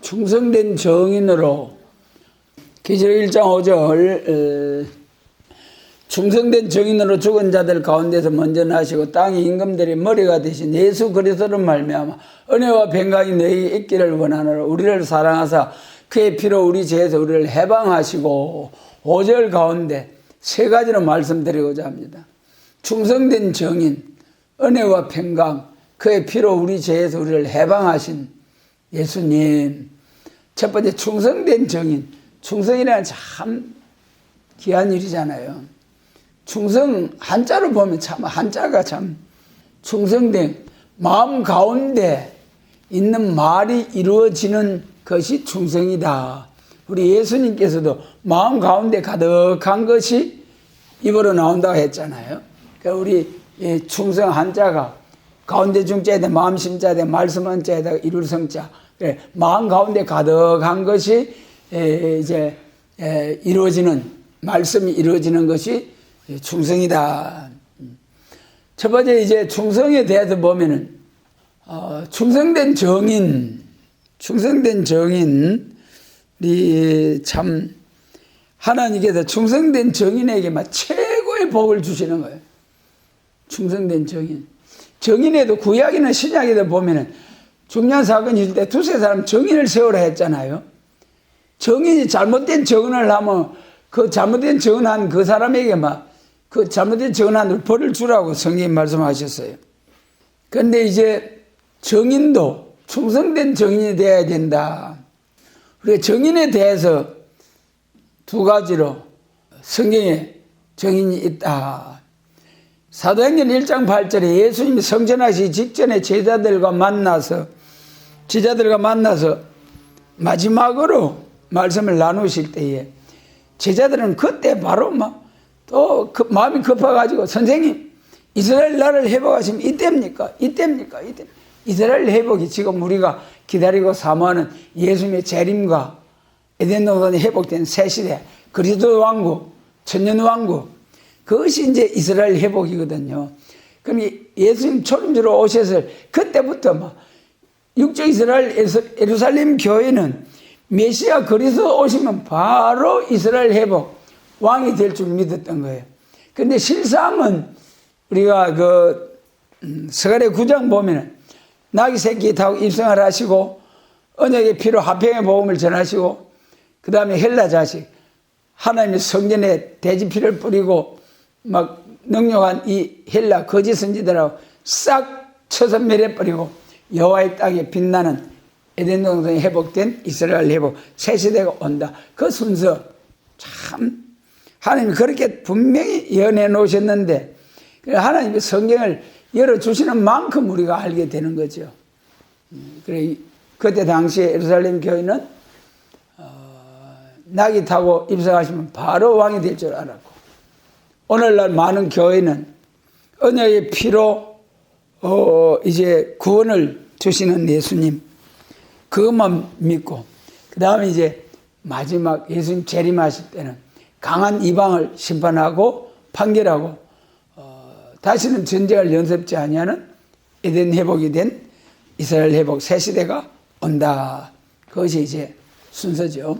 충성된 정인으로 계시록 1장 5절 충성된 정인으로 죽은 자들 가운데서 먼저 나시고 땅의 임금들의 머리가 되신 예수 그리스도를 말미암아 은혜와 평강이 너희에게 있기를 원하노라. 우리를 사랑하사 그의 피로 우리 죄에서 우리를 해방하시고 5절 가운데 세 가지로 말씀드리고자 합니다. 충성된 정인, 은혜와 평강, 그의 피로 우리 죄에서 우리를 해방하신 예수님. 첫 번째 충성된 정인. 충성이라는 참 귀한 일이잖아요. 충성 한자로 보면 참 한자가 참 충성된 마음 가운데 있는 말이 이루어지는 것이 충성이다. 우리 예수님께서도 마음 가운데 가득한 것이 입으로 나온다고 했잖아요. 그러니까 우리 충성 한자가 가운데 중자에다 마음 심자에다 말씀 한자에다 이룰 성자. 마음 가운데 가득한 것이 이제 이루어지는 말씀이 이루어지는 것이 충성이다. 첫 번째 이제 충성에 대해서 보면은 충성된 정인 우리 참 하나님께서 충성된 정인에게만 최고의 복을 주시는 거예요. 충성된 정인에도 구약이나 신약에도 보면은 중요한 사건이 있을 때 두세 사람 정인을 세우라 했잖아요. 정인이 잘못된 정인을 하면 그 잘못된 정인한 그 사람에게만 그 잘못된 정인한을 벌을 주라고 성경이 말씀하셨어요. 그런데 이제 정인도 충성된 정인이 되어야 된다. 우리가 정인에 대해서 두 가지로 성경에 정인이 있다. 사도행전 1장 8절에 예수님이 성전하시기 직전에 제자들과 만나서 마지막으로 말씀을 나누실 때에 제자들은 그때 바로 또 마음이 급해가지고 선생님 이스라엘 나라를 회복하시면 이때입니까? 이스라엘 회복이 지금 우리가 기다리고 사모하는 예수님의 재림과 에덴 동산이 회복된 새 시대 그리스도 왕국 천년 왕국 그것이 이제 이스라엘 회복이거든요. 그럼 예수님 초림주로 오셨을 그때부터 육적 이스라엘 예루살렘 교회는 메시아 그리스도 오시면 바로 이스라엘 회복 왕이 될 줄 믿었던 거예요. 근데 실상은 우리가 스가랴 9장 보면은 나귀 새끼 타고 입성을 하시고 언약의 피로 화평의 복음을 전하시고 그 다음에 헬라 자식 하나님의 성전에 돼지 피를 뿌리고 막 능력한 이 헬라 거짓 선지들하고 싹 쳐서 멸해버리고 여호와의 땅에 빛나는 에덴 동산이 회복된 이스라엘 회복 새 시대가 온다. 그 순서 참 하나님이 그렇게 분명히 예언해 놓으셨는데 하나님의 성경을 열어주시는 만큼 우리가 알게 되는 거죠. 그래 그때 당시에 예루살렘 교회는 낙이 타고 입성하시면 바로 왕이 될 줄 알았고 오늘날 많은 교회는 언약의 피로 이제 구원을 주시는 예수님 그것만 믿고 그 다음에 이제 마지막 예수님 재림하실 때는 강한 이방을 심판하고 판결하고 다시는 전쟁을 연습지 아니하는 에덴 회복이 된 이스라엘 회복 새 시대가 온다. 그것이 이제 순서죠.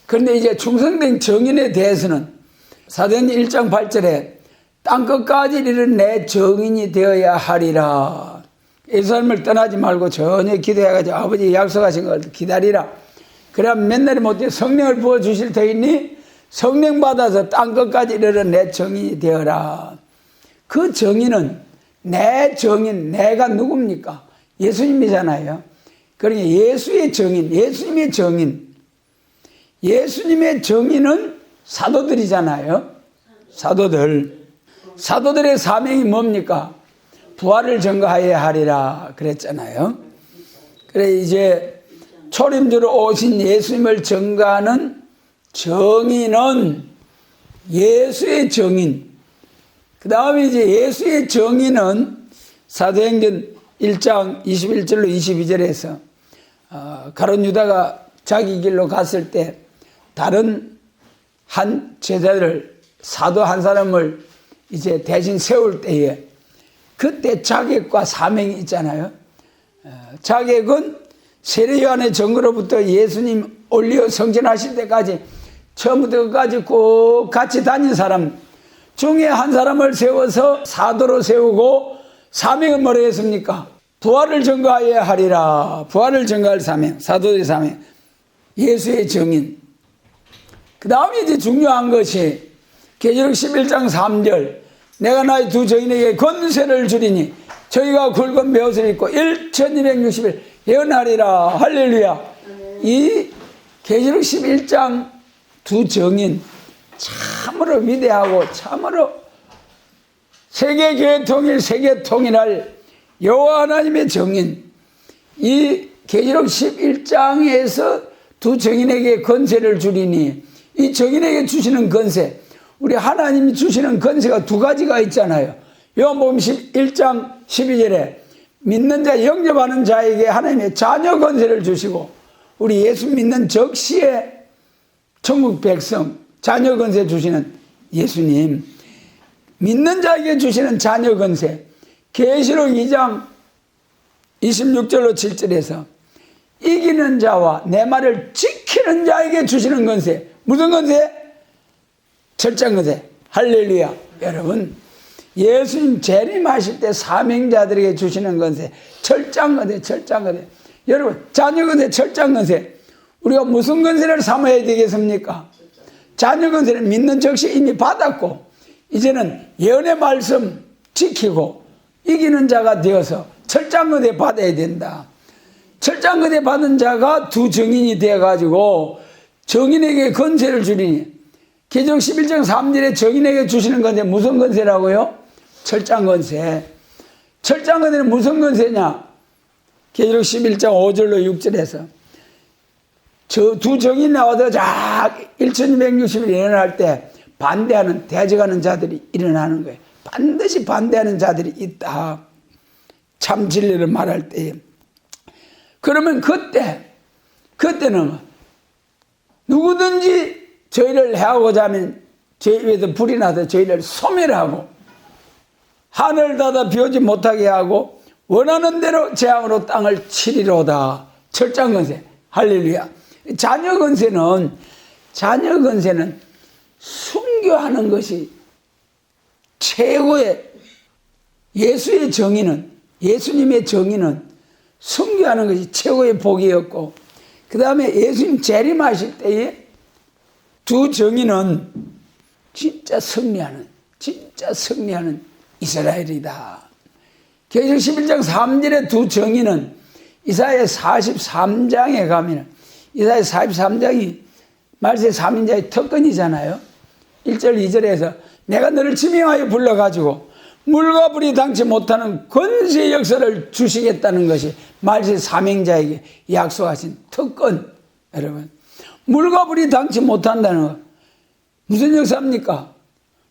그런데 이제 충성된 정인에 대해서는 사도행전 1장 8절에 땅끝까지 이르는 내 정인이 되어야 하리라. 예수님을 떠나지 말고 전혀 기도해가지고 아버지 약속하신 걸 기다리라. 그러면 맨날이 못해 성령을 부어주실 터이니 성령 받아서 땅끝까지 이르는 내 정인이 되어라. 그 정인은 내 정인, 내가 누굽니까? 예수님이잖아요. 그러니까 예수의 정인, 예수님의 정인은 사도들이잖아요. 사도들의 사명이 뭡니까? 부활을 증거하여야 하리라 그랬잖아요. 그래 이제 초림주로 오신 예수님을 증거하는 정인은 예수의 정인. 그 다음에 이제 예수의 정인은 사도행전 1장 21절로 22절에서 가룟 유다가 자기 길로 갔을 때 다른 한 제자를 사도 한 사람을 이제 대신 세울 때에 그때 자격과 사명이 있잖아요. 자격은 세례 요한의 증거로부터 예수님 올리어 성전하실 때까지 처음부터 끝까지 꼭 같이 다닌 사람 중에 한 사람을 세워서 사도로 세우고 사명은 뭐라 했습니까? 부활을 증거하여야 하리라. 부활을 증거할 사명, 사도의 사명, 예수의 증인. 그 다음에 이제 중요한 것이 계시록 11장 3절, 내가 나의 두 증인에게 권세를 주리니 저희가 굵은 벼슬을 입고 1260일 예언하리라. 할렐루야. 이 계시록 11장 두 증인 참으로 위대하고 참으로 세계교회 통일, 세계 통일할 여호와 하나님의 증인. 이 계시록 11장에서 두 증인에게 권세를 주리니, 이 증인에게 주시는 권세, 우리 하나님이 주시는 권세가 두 가지가 있잖아요. 요한복음 1장 12절에 믿는 자, 영접하는 자에게 하나님의 자녀 권세를 주시고, 우리 예수 믿는 적시에 천국 백성 자녀 권세 주시는 예수님, 믿는 자에게 주시는 자녀 권세. 계시록 2장 26절로 7절에서 이기는 자와 내 말을 지키는 자에게 주시는 권세. 무슨 권세? 철장 권세. 할렐루야. 여러분, 예수님 재림하실 때 사명자들에게 주시는 권세, 철장 권세, 철장 권세. 여러분, 자녀 권세, 철장 권세. 우리가 무슨 권세를 삼아야 되겠습니까? 자녀 권세는 믿는 적시 이미 받았고, 이제는 예언의 말씀 지키고 이기는 자가 되어서 철장 권세 받아야 된다. 철장 권세 받은 자가 두 증인이 되어가지고 증인에게 권세를 주리니, 계시록 11장 3절에 증인에게 주시는 권세, 무슨 권세라고요? 철장 권세. 철장 권세는 무슨 권세냐? 계시록 11장 5절로 6절에서 저 두 증인이 나와서 자 1260일 일어날 때 반대하는, 대적하는 자들이 일어나는 거예요. 반드시 반대하는 자들이 있다. 참 진리를 말할 때에. 그러면 그때는 누구든지 저희를 해하고자 하면 저희 위에서 불이 나서 저희를 소멸하고 하늘 닫아 비오지 못하게 하고 원하는 대로 재앙으로 땅을 치리로다. 철장 권세. 할렐루야. 자녀 권세는 순교하는 것이 최고의, 예수의 정의는, 예수님의 정의는 순교하는 것이 최고의 복이었고, 그 다음에 예수님 재림하실 때에 두 정의는 진짜 승리하는 이스라엘이다. 계시록 11장 3절의 두 정의는 이사야 43장에 가면, 이사야 43장이 말세 3인자의 특권이잖아요. 1절 2절에서 내가 너를 지명하여 불러가지고 물과 불이 당치 못하는 권세 역사를 주시겠다는 것이 말세 사명자에게 약속하신 특권. 여러분, 물과 불이 당치 못한다는 것 무슨 역사입니까?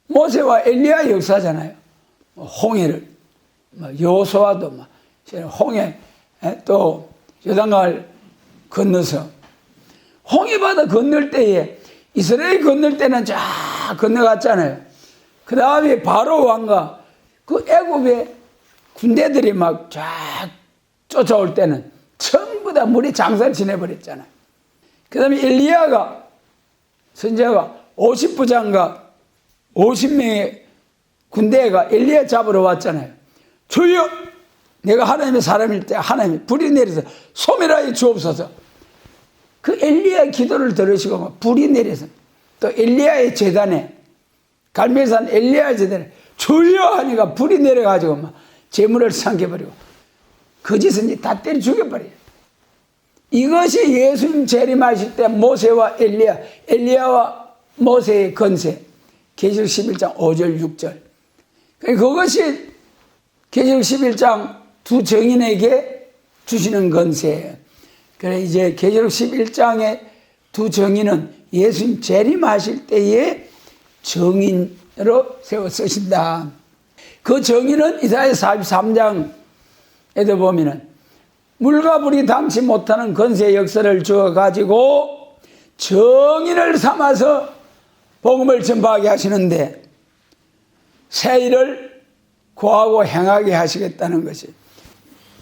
모세와 엘리야 역사잖아요. 홍해를, 여호수아도 홍해, 또 요단강을 건너서 홍해바다 건널 때에, 이스라엘 건널 때는 쫙 건너갔잖아요. 그 다음에 바로 왕과 그 애굽의 군대들이 막 쫙 쫓아올 때는 전부 다 물에 장사를 지내버렸잖아요. 그 다음에 엘리야가, 선지자가 50부장과 50명의 군대가 엘리야 잡으러 왔잖아요. 주여, 내가 하나님의 사람일 때 하나님이 불이 내려서 소멸하여 주옵소서. 그 엘리야의 기도를 들으시고 막 불이 내려서, 또 엘리야의 제단에, 갈멜산 엘리야의 제단에 주여 하니까 불이 내려가지고 막 재물을 삼켜버리고 거짓은 다 때려 죽여버려요. 이것이 예수님 재림하실 때 모세와 엘리야와 모세의 권세. 계시록 11장 5절 6절. 그것이 계시록 11장 두 증인에게 주시는 권세. 그래, 이제 계시록 11장의 두 증인은 예수님 재림하실 때에 증인으로 세워 쓰신다. 그 증인은 이사야 43장에도 보면은 물과 불이 당치 못하는 권세 역사를 주어가지고 증인을 삼아서 복음을 전파하게 하시는데, 새 일을 고하고 행하게 하시겠다는 것이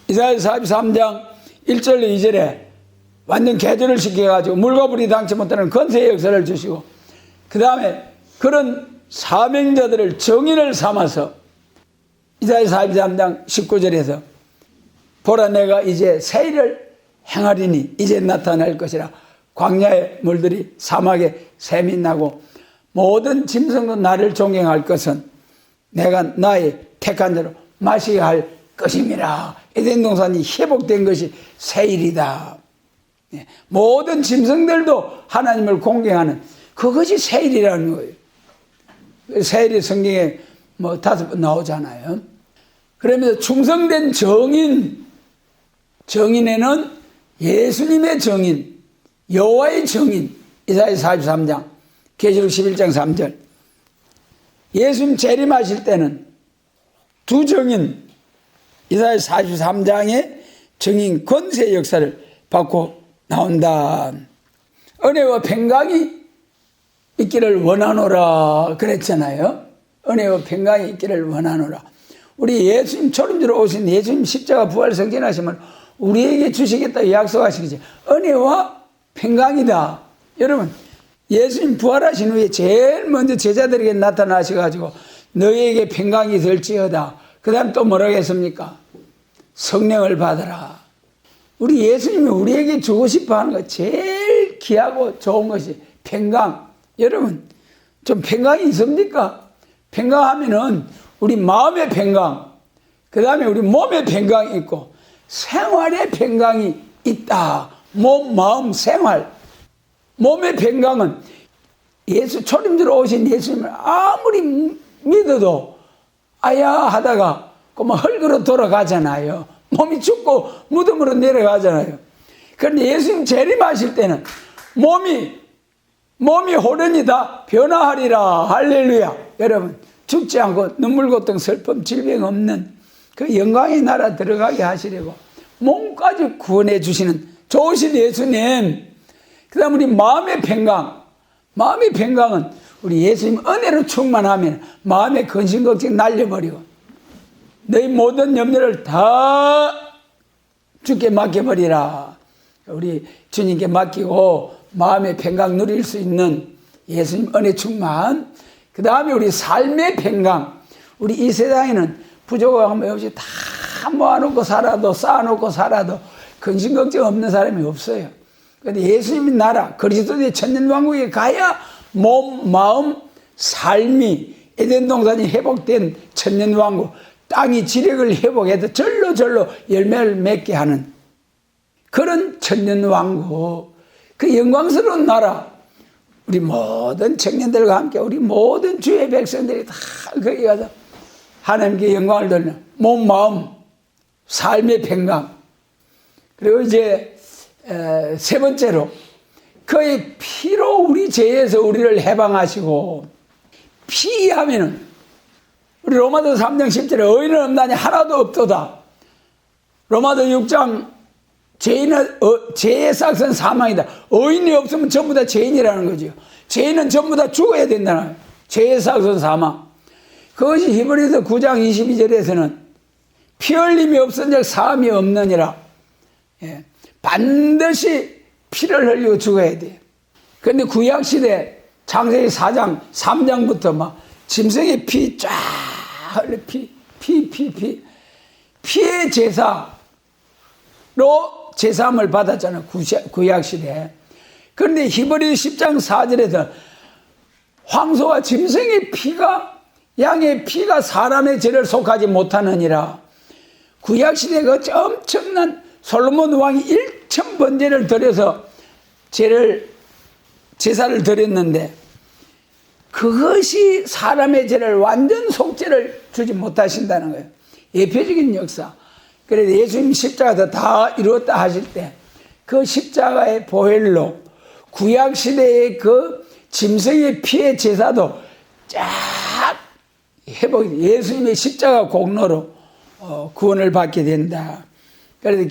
이사야 43장 1절로 2절에 완전 개조를 시켜가지고 물과 불이 당치 못하는 권세의 역사를 주시고, 그 다음에 그런 사명자들을 정인을 삼아서 이사야 43장 19절에서 보라 내가 이제 새 일을 행하리니 이제 나타날 것이라. 광야의 물들이 사막에 샘이 나고 모든 짐승도 나를 존경할 것은 내가 나의 택한 자로 마시게 할 것임이라. 에덴 동산이 회복된 것이 새 일이다. 모든 짐승들도 하나님을 공경하는 그것이 새 일이라는 거예요. 새 일이 성경에 5번 나오잖아요. 그러면서 충성된 정인에는 예수님의 정인, 여호와의 정인, 이사야 43장, 계시록 11장 3절. 예수님 재림하실 때는 두 정인, 이사야 43장의 정인 권세의 역사를 받고 나온다. 은혜와 평강이 있기를 원하노라 그랬잖아요. 은혜와 평강이 있기를 원하노라. 우리 예수님 초림주로 오신 예수님 십자가 부활 승진하시면 우리에게 주시겠다 약속하시겠지. 은혜와 평강이다. 여러분, 예수님 부활하신 후에 제일 먼저 제자들에게 나타나셔가지고 너희에게 평강이 될지어다. 그 다음 또 뭐라고 했습니까? 성령을 받아라. 우리 예수님이 우리에게 주고 싶어 하는 거 제일 귀하고 좋은 것이 평강. 여러분, 좀 평강이 있습니까? 평강하면은 우리 마음의 평강, 그 다음에 우리 몸의 평강이 있고 생활의 평강이 있다. 몸, 마음, 생활. 몸의 평강은 예수 초림주로 오신 예수님을 아무리 믿어도 아야 하다가 그만 흙으로 돌아가잖아요. 몸이 죽고 무덤으로 내려가잖아요. 그런데 예수님 재림하실 때는 몸이 호련히 다 변화하리라. 할렐루야. 여러분, 죽지 않고 눈물, 고통, 슬픔, 질병 없는 그 영광의 나라 들어가게 하시려고 몸까지 구원해 주시는 좋으신 예수님. 그 다음 우리 마음의 평강. 마음의 평강은 우리 예수님 은혜로 충만하면 마음의 근심 걱정 날려버리고 너희 모든 염려를 다 주께 맡겨버리라. 우리 주님께 맡기고 마음의 평강 누릴 수 있는 예수님 은혜 충만. 그 다음에 우리 삶의 평강. 우리 이 세상에는 부족함 없이 다 모아놓고 살아도 쌓아놓고 살아도 근심 걱정 없는 사람이 없어요. 그런데 예수님의 나라 그리스도의 천년왕국에 가야 몸, 마음, 삶이 에덴 동산이 회복된 천년왕국, 땅이 지력을 회복해서 절로 열매를 맺게 하는 그런 천년왕국, 그 영광스러운 나라, 우리 모든 청년들과 함께 우리 모든 주의 백성들이 다 거기 가서 하나님께 영광을 돌리는 몸, 마음, 삶의 평강. 그리고 이제 세 번째로 그의 피로 우리 죄에서 우리를 해방하시고, 피 하면은 우리 로마서 3장 10절에 의인은 없나니 하나도 없도다. 로마서 6장 죄의 삭은 사망이다. 의인이 없으면 전부 다 죄인이라는 거죠. 죄인은 전부 다 죽어야 된다는 거예요. 죄의 삭은 사망. 그것이 히브리서 9장 22절에서는 피 흘림이 없은 적 사함이 없느니라. 예. 반드시 피를 흘리고 죽어야 돼요. 그런데 구약시대 창세기 4장 3장부터 막 짐승의 피 쫙 흘려. 피의 제사로 제사함을 받았잖아요. 구약시대. 그런데 히브리 10장 4절에서 황소와 짐승의 피가, 양의 피가 사람의 죄를 속하지 못하느니라. 구약시대 그 엄청난 솔로몬 왕이 1000번제를 드려서 제사를 드렸는데 그것이 사람의 죄를 완전 속죄를 주지 못하신다는 거예요. 예표적인 역사. 그래서 예수님 십자가도 다 이루었다 하실 때 그 십자가의 보혈로 구약시대의 그 짐승의 피의 제사도 쫙 회복이, 예수님의 십자가 공로로 구원을 받게 된다. 그래서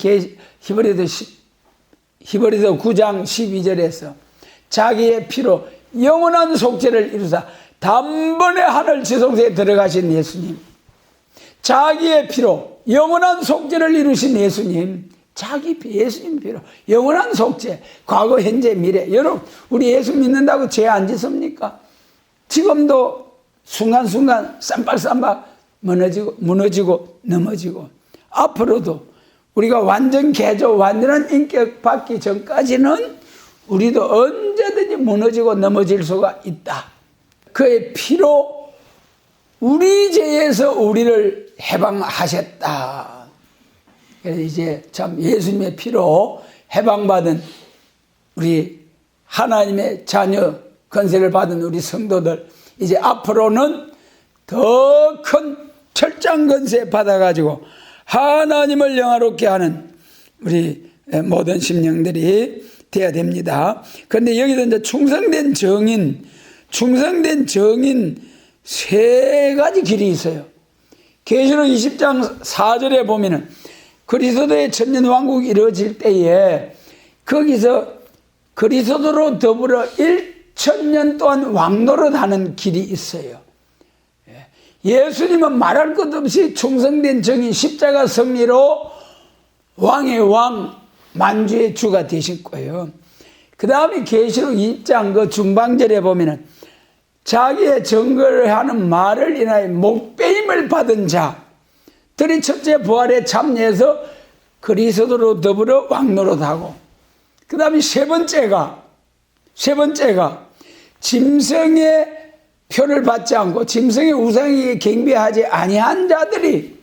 히브리서 9장 12절에서 자기의 피로 영원한 속죄를 이루사 단번에 하늘 지성소에 들어가신 예수님, 자기의 피로 영원한 속죄를 이루신 예수님, 자기 예수님 필요. 영원한 속죄. 과거, 현재, 미래. 여러분, 우리 예수 믿는다고 죄 안 짓습니까? 지금도 순간순간 쌈박쌈박 무너지고 넘어지고. 앞으로도 우리가 완전 개조, 완전한 인격 받기 전까지는 우리도 언제든지 무너지고 넘어질 수가 있다. 그의 피로 우리 죄에서 우리를 해방하셨다. 그래서 이제 참 예수님의 피로 해방받은 우리 하나님의 자녀 권세를 받은 우리 성도들, 이제 앞으로는 더 큰 철장 권세 받아가지고 하나님을 영화롭게 하는 우리 모든 심령들이 되어야 됩니다. 그런데 여기서 이제 충성된 정인 세 가지 길이 있어요. 계시록 20장 4절에 보면은 그리스도의 천년왕국이 이루어질 때에 거기서 그리스도로 더불어 1000년 동안 왕노릇하는 길이 있어요. 예수님은 말할 것 없이 충성된 정인 십자가 승리로 왕의 왕 만주의 주가 되실 거예요. 그 다음에 계시록 2장 그 중방절에 보면은 자기의 증거를 하는 말을 인하여 목배임을 받은 자들이 첫째 부활에 참여해서 그리스도로 더불어 왕노릇하고, 그 다음에 세 번째가 짐승의 표를 받지 않고 짐승의 우상에 경배하지 아니한 자들이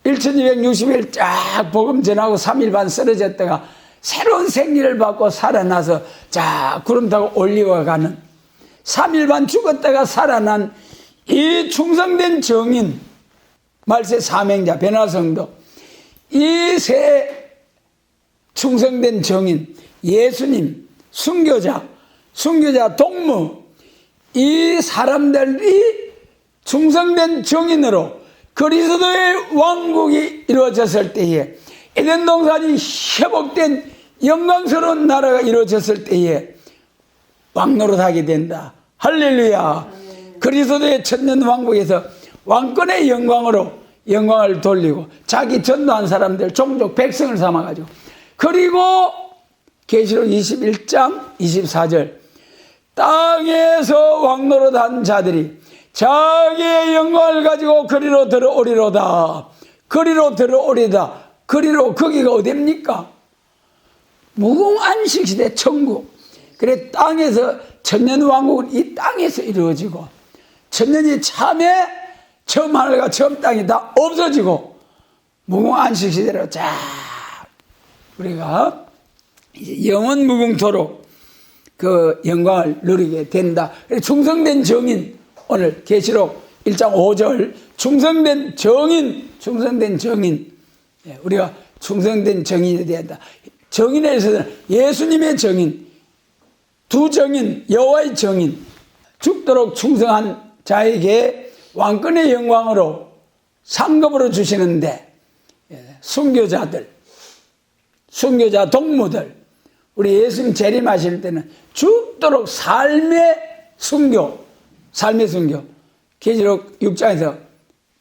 1260일 쫙 복음 전하고 3일 반 쓰러졌다가 새로운 생기를 받고 살아나서 쫙 구름 타고 올리워가는, 3일 반 죽었다가 살아난 이 충성된 정인, 말세 사명자, 변화성도, 이 세 충성된 정인, 예수님, 순교자 동무, 이 사람들이 충성된 정인으로 그리스도의 왕국이 이루어졌을 때에, 에덴 동산이 회복된 영광스러운 나라가 이루어졌을 때에 왕노릇하게 된다. 할렐루야. 그리스도의 천년 왕국에서 왕권의 영광으로 영광을 돌리고 자기 전도한 사람들 종족 백성을 삼아가지고, 그리고 계시록 21장 24절 땅에서 왕노릇한 자들이 자기의 영광을 가지고 그리로 들어오리로다. 그리로 거기가 어디입니까? 무궁안식시대 천국. 그래 땅에서 천년왕국은 이 땅에서 이루어지고, 천년이 참에 처음 하늘과 처음 땅이 다 없어지고 무궁안식시대로 쫙 우리가 이제 영원 무궁토록 그 영광을 누리게 된다. 충성된 정인, 오늘 계시록 1장 5절 충성된 정인, 우리가 충성된 정인이 된다. 정인에서는 예수님의 정인, 두 정인, 여호와의 정인, 죽도록 충성한 자에게 왕권의 영광으로 상급으로 주시는데, 순교자 동무들, 우리 예수님 재림하실 때는 죽도록 삶의 순교, 계시록 6장에서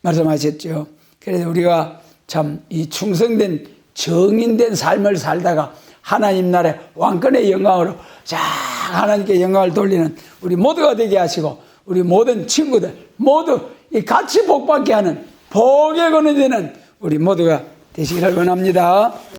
말씀하셨죠. 그래서 우리가 참 이 충성된 정인된 삶을 살다가 하나님 나라의 왕권의 영광으로 자 하나님께 영광을 돌리는 우리 모두가 되게 하시고, 우리 모든 친구들 모두 이 같이 복받게 하는 복의 근원이 되는 우리 모두가 되시기를 원합니다.